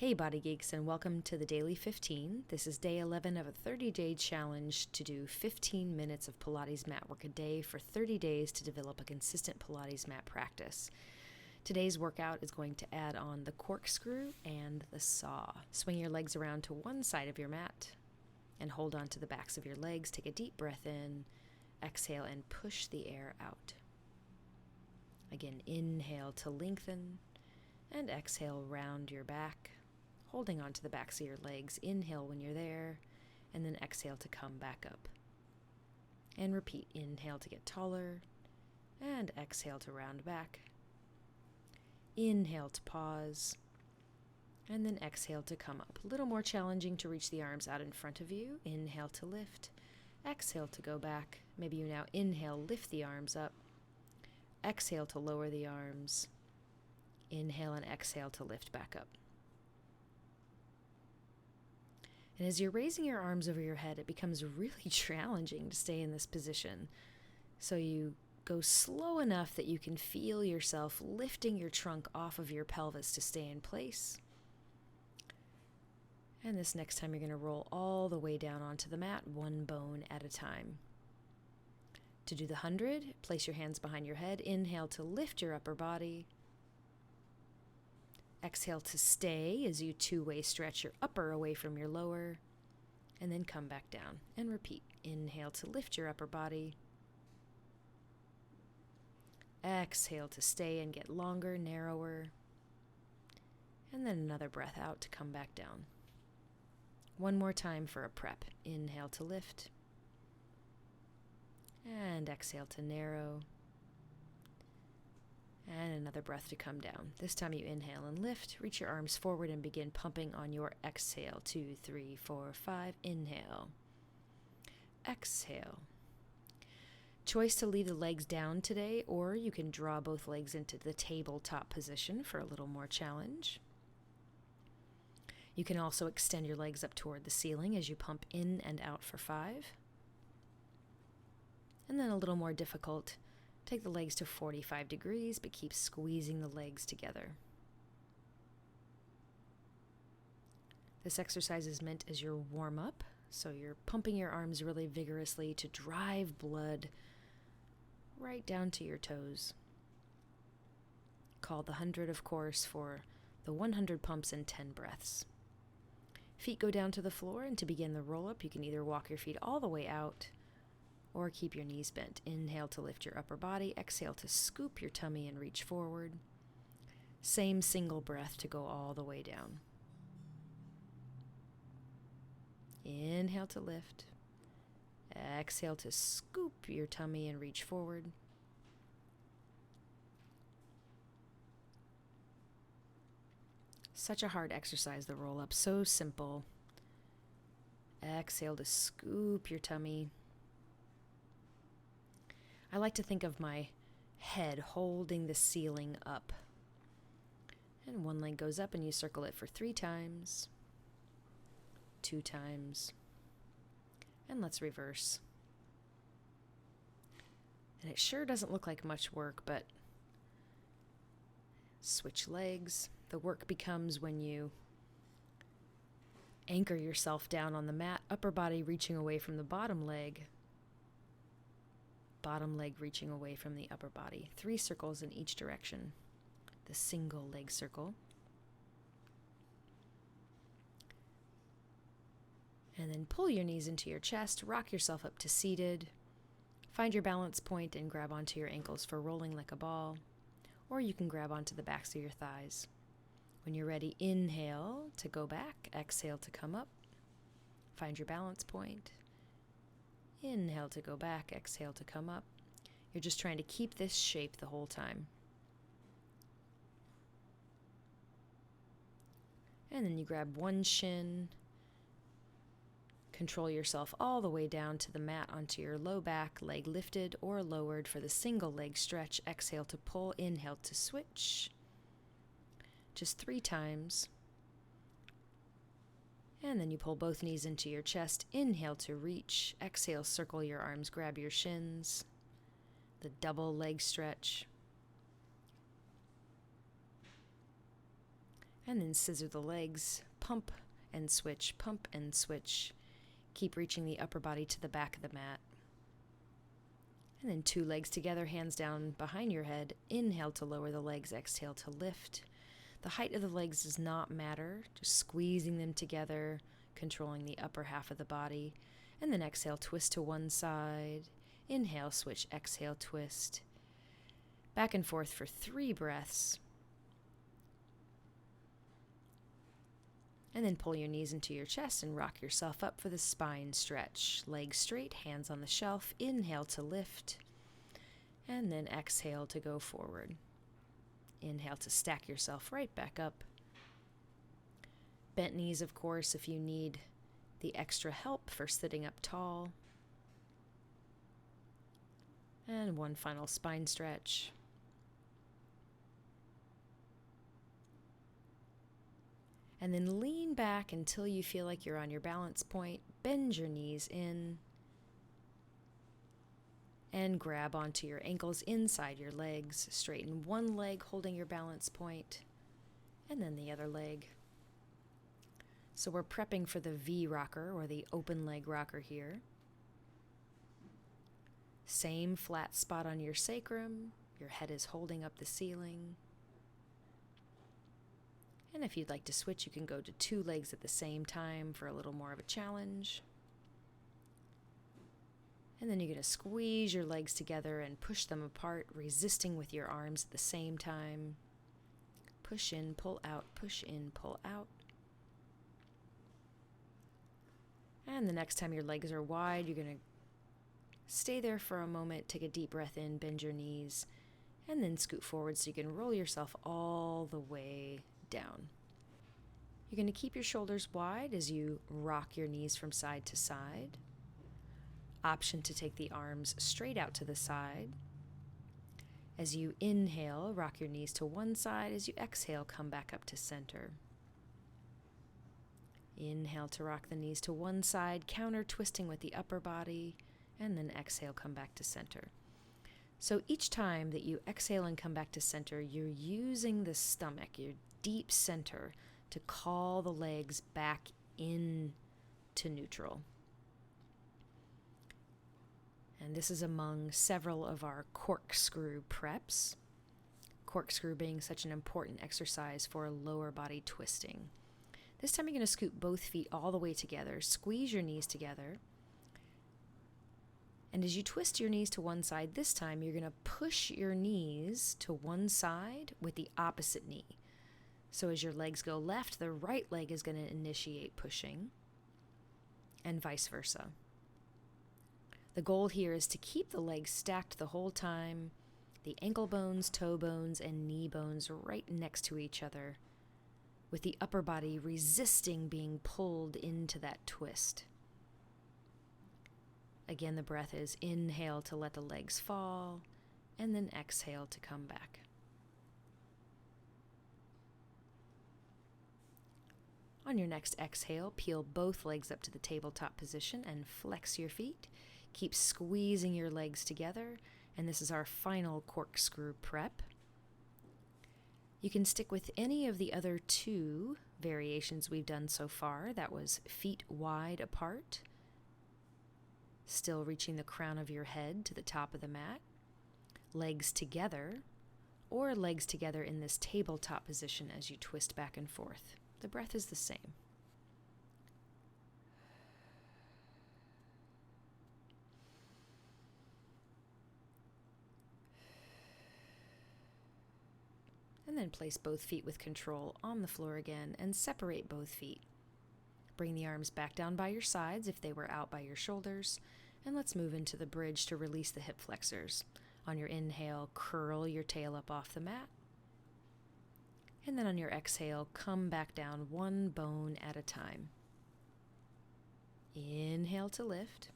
Hey Body Geeks, and welcome to the Daily 15. This is day 11 of a 30-day challenge to do 15 minutes of Pilates mat work a day for 30 days to develop a consistent Pilates mat practice. Today's workout is going to add on the corkscrew and the saw. Swing your legs around to one side of your mat and hold on to the backs of your legs. Take a deep breath in, exhale, and push the air out. Again, inhale to lengthen and exhale, round your back. Holding on to the backs of your legs, inhale when you're there, and then exhale to come back up. And repeat, inhale to get taller, and exhale to round back. Inhale to pause, and then exhale to come up. A little more challenging to reach the arms out in front of you. Inhale to lift, exhale to go back. Maybe you now inhale, lift the arms up. Exhale to lower the arms. Inhale and exhale to lift back up. And as you're raising your arms over your head, it becomes really challenging to stay in this position. So you go slow enough that you can feel yourself lifting your trunk off of your pelvis to stay in place. And this next time you're going to roll all the way down onto the mat, one bone at a time. To do the 100, place your hands behind your head. Inhale to lift your upper body. Exhale to stay as you two-way stretch your upper away from your lower, and then come back down and repeat. Inhale to lift your upper body. Exhale to stay and get longer, narrower, and then another breath out to come back down. One more time for a prep. Inhale to lift, and exhale to narrow. And another breath to come down. This time you inhale and lift. Reach your arms forward and begin pumping on your exhale. 2, 3, 4, 5. Inhale. Exhale. Choice to leave the legs down today, or you can draw both legs into the tabletop position for a little more challenge. You can also extend your legs up toward the ceiling as you pump in and out for 5. And then a little more difficult, take the legs to 45 degrees, but keep squeezing the legs together. This exercise is meant as your warm-up, so you're pumping your arms really vigorously to drive blood right down to your toes. Call the 100, of course, for the 100 pumps and 10 breaths. Feet go down to the floor, and to begin the roll-up, you can either walk your feet all the way out or keep your knees bent. Inhale to lift your upper body. Exhale to scoop your tummy and reach forward. Same single breath to go all the way down. Inhale to lift. Exhale to scoop your tummy and reach forward. Such a hard exercise, the roll-up. So simple. Exhale to scoop your tummy. I like to think of my head holding the ceiling up. And one leg goes up and you circle it for 3 times, 2 times, and let's reverse. And it sure doesn't look like much work, but switch legs. The work becomes when you anchor yourself down on the mat, upper body reaching away from the bottom leg reaching away from the upper body. 3 circles in each direction. The single leg circle. And then pull your knees into your chest, rock yourself up to seated. Find your balance point and grab onto your ankles for rolling like a ball. Or you can grab onto the backs of your thighs. When you're ready, inhale to go back, exhale to come up. Find your balance point. Inhale to go back, exhale to come up. You're just trying to keep this shape the whole time. And then you grab one shin. Control yourself all the way down to the mat onto your low back, leg lifted or lowered for the single leg stretch. Exhale to pull, inhale to switch. Just 3 times. And then you pull both knees into your chest. Inhale to reach. Exhale, circle your arms, grab your shins. The double leg stretch. And then scissor the legs, pump and switch, pump and switch. Keep reaching the upper body to the back of the mat. And then 2 legs together, hands down behind your head. Inhale to lower the legs, exhale to lift. The height of the legs does not matter, just squeezing them together, controlling the upper half of the body. And then exhale, twist to one side. Inhale, switch, exhale, twist. Back and forth for 3 breaths. And then pull your knees into your chest and rock yourself up for the spine stretch. Legs straight, hands on the shelf. Inhale to lift. And then exhale to go forward. Inhale to stack yourself right back up. Bent knees, of course, if you need the extra help for sitting up tall. And one final spine stretch. And then lean back until you feel like you're on your balance point. Bend your knees in. And grab onto your ankles inside your legs. Straighten one leg holding your balance point. And then the other leg. So we're prepping for the V rocker or the open leg rocker here. Same flat spot on your sacrum. Your head is holding up the ceiling. And if you'd like to switch, you can go to 2 legs at the same time for a little more of a challenge. And then you're going to squeeze your legs together and push them apart, resisting with your arms at the same time. Push in, pull out, push in, pull out. And the next time your legs are wide, you're going to stay there for a moment, take a deep breath in, bend your knees, and then scoot forward so you can roll yourself all the way down. You're going to keep your shoulders wide as you rock your knees from side to side. Option to take the arms straight out to the side. As you inhale, rock your knees to one side. As you exhale, come back up to center. Inhale to rock the knees to one side, counter twisting with the upper body, and then exhale, come back to center. So each time that you exhale and come back to center, you're using the stomach, your deep center, to call the legs back in to neutral. And this is among several of our corkscrew preps. Corkscrew being such an important exercise for lower body twisting. This time you're going to scoot both feet all the way together. Squeeze your knees together. And as you twist your knees to one side, this time you're going to push your knees to one side with the opposite knee. So as your legs go left, the right leg is going to initiate pushing, and vice versa. The goal here is to keep the legs stacked the whole time, the ankle bones, toe bones, and knee bones right next to each other, with the upper body resisting being pulled into that twist. Again, the breath is inhale to let the legs fall, and then exhale to come back. On your next exhale, peel both legs up to the tabletop position and flex your feet. Keep squeezing your legs together, and this is our final corkscrew prep. You can stick with any of the other 2 variations we've done so far. That was feet wide apart, still reaching the crown of your head to the top of the mat, legs together, or legs together in this tabletop position as you twist back and forth. The breath is the same. And then place both feet with control on the floor again and separate both feet. Bring the arms back down by your sides if they were out by your shoulders, and let's move into the bridge to release the hip flexors. On your inhale, curl your tail up off the mat. And then on your exhale, come back down one bone at a time. Inhale to lift.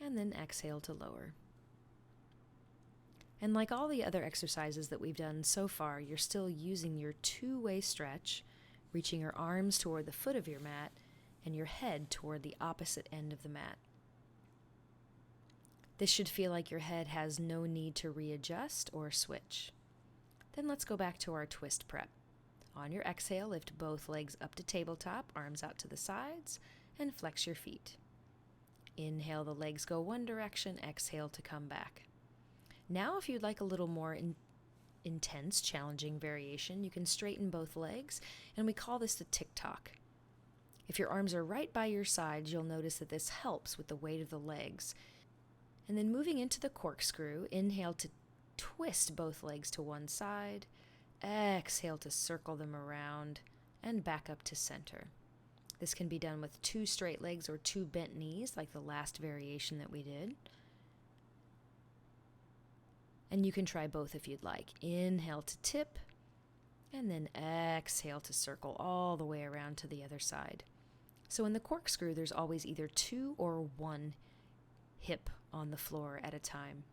And then exhale to lower. And like all the other exercises that we've done so far, you're still using your 2-way stretch, reaching your arms toward the foot of your mat and your head toward the opposite end of the mat. This should feel like your head has no need to readjust or switch. Then let's go back to our twist prep. On your exhale, lift both legs up to tabletop, arms out to the sides, and flex your feet. Inhale, the legs go one direction, exhale to come back. Now, if you'd like a little more intense, challenging variation, you can straighten both legs, and we call this the tick-tock. If your arms are right by your sides, you'll notice that this helps with the weight of the legs. And then moving into the corkscrew, inhale to twist both legs to one side, exhale to circle them around, and back up to center. This can be done with 2 straight legs or 2 bent knees, like the last variation that we did. And you can try both if you'd like. Inhale to tip, and then exhale to circle all the way around to the other side. So in the corkscrew, there's always either 2 or 1 hip on the floor at a time.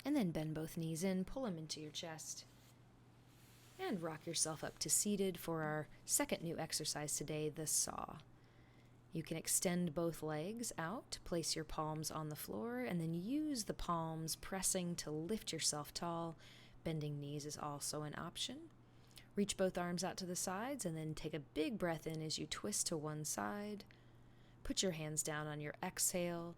And then bend both knees in, pull them into your chest, and rock yourself up to seated for our second new exercise today, the saw. You can extend both legs out, place your palms on the floor, and then use the palms pressing to lift yourself tall. Bending knees is also an option. Reach both arms out to the sides, and then take a big breath in as you twist to one side. Put your hands down on your exhale.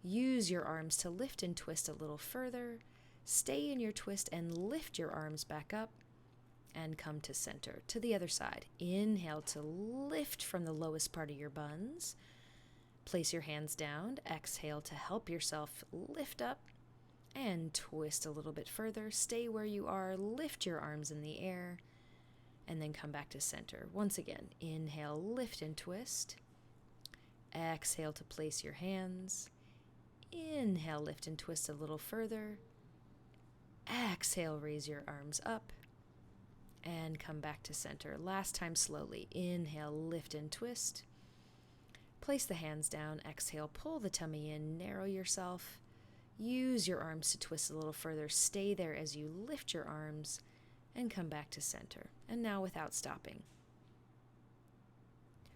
Use your arms to lift and twist a little further. Stay in your twist and lift your arms back up. And come to center, to the other side. Inhale to lift from the lowest part of your buns. Place your hands down. Exhale to help yourself lift up and twist a little bit further. Stay where you are. Lift your arms in the air and then come back to center. Once again, inhale, lift and twist. Exhale to place your hands. Inhale, lift and twist a little further. Exhale, raise your arms up. And come back to center. Last time slowly. Inhale, lift and twist. Place the hands down. Exhale, pull the tummy in. Narrow yourself. Use your arms to twist a little further. Stay there as you lift your arms and come back to center. And now without stopping.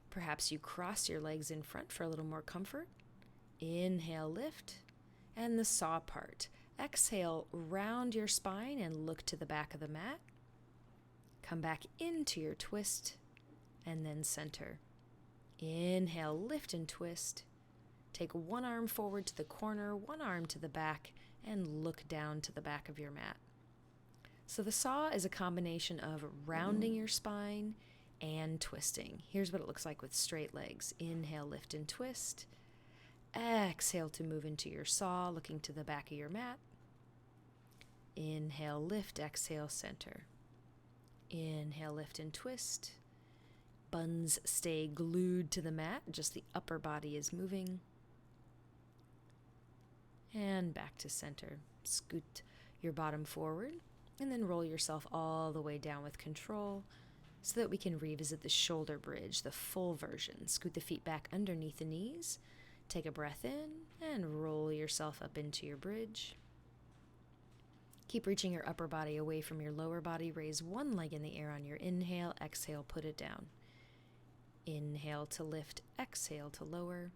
Perhaps you cross your legs in front for a little more comfort. Inhale, lift. And the saw part. Exhale, round your spine and look to the back of the mat. Come back into your twist, and then center. Inhale, lift and twist. Take one arm forward to the corner, one arm to the back, and look down to the back of your mat. So the saw is a combination of rounding your spine and twisting. Here's what it looks like with straight legs. Inhale, lift and twist. Exhale to move into your saw, looking to the back of your mat. Inhale, lift, exhale, center. Inhale, lift and twist. Buns stay glued to the mat, just the upper body is moving. And back to center. Scoot your bottom forward, and then roll yourself all the way down with control so that we can revisit the shoulder bridge, the full version. Scoot the feet back underneath the knees. Take a breath in, and roll yourself up into your bridge. Keep reaching your upper body away from your lower body. Raise one leg in the air on your inhale. Exhale, put it down. Inhale to lift. Exhale to lower.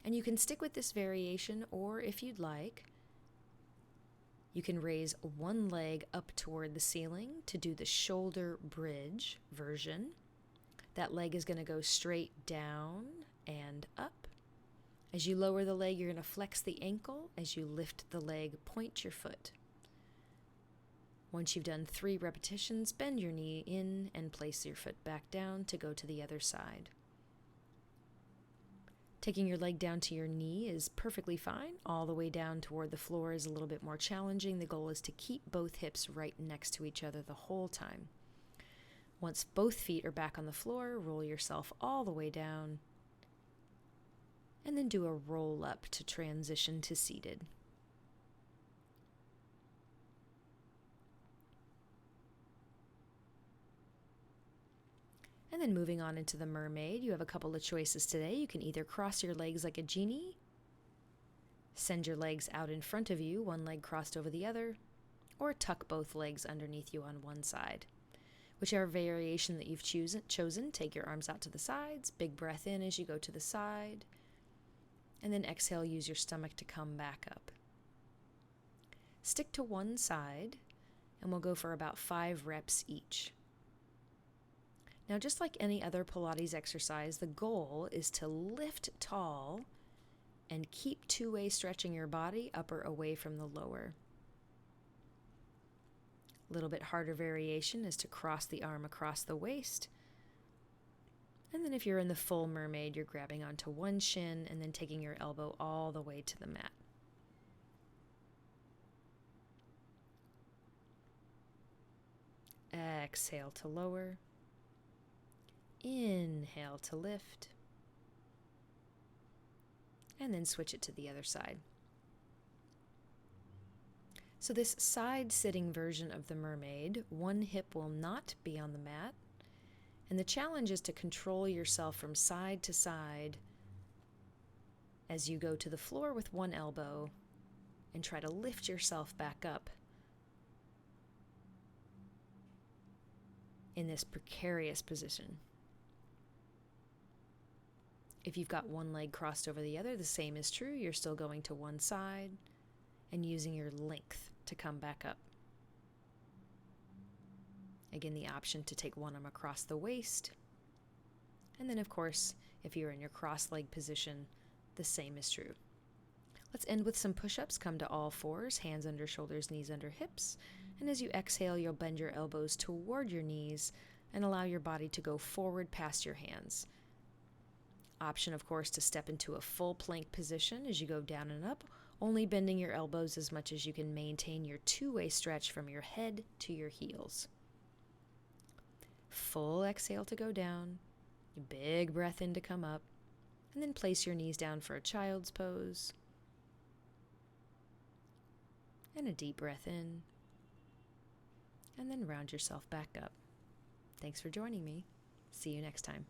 And you can stick with this variation, or if you'd like, you can raise one leg up toward the ceiling to do the shoulder bridge version. That leg is going to go straight down and up. As you lower the leg, you're going to flex the ankle. As you lift the leg, point your foot. Once you've done 3 repetitions, bend your knee in and place your foot back down to go to the other side. Taking your leg down to your knee is perfectly fine. All the way down toward the floor is a little bit more challenging. The goal is to keep both hips right next to each other the whole time. Once both feet are back on the floor, roll yourself all the way down. And then do a roll up to transition to seated. And then moving on into the mermaid, you have a couple of choices today. You can either cross your legs like a genie, send your legs out in front of you, one leg crossed over the other, or tuck both legs underneath you on one side. Whichever variation that you've chosen, take your arms out to the sides, big breath in as you go to the side, and then exhale, use your stomach to come back up. Stick to one side, and we'll go for about 5 reps each. Now, just like any other Pilates exercise, the goal is to lift tall and keep two-way stretching your body upper away from the lower. A little bit harder variation is to cross the arm across the waist. And then if you're in the full mermaid, you're grabbing onto one shin and then taking your elbow all the way to the mat. Exhale to lower. Inhale to lift. And then switch it to the other side. So this side-sitting version of the mermaid, one hip will not be on the mat. And the challenge is to control yourself from side to side as you go to the floor with one elbow and try to lift yourself back up in this precarious position. If you've got one leg crossed over the other, the same is true. You're still going to one side and using your length to come back up. Again, the option to take one arm across the waist. And then, of course, if you're in your cross-leg position, the same is true. Let's end with some push-ups. Come to all fours, hands under shoulders, knees under hips. And as you exhale, you'll bend your elbows toward your knees and allow your body to go forward past your hands. Option, of course, to step into a full plank position as you go down and up, only bending your elbows as much as you can maintain your two-way stretch from your head to your heels. Full exhale to go down, big breath in to come up, and then place your knees down for a child's pose. And a deep breath in, and then round yourself back up. Thanks for joining me. See you next time.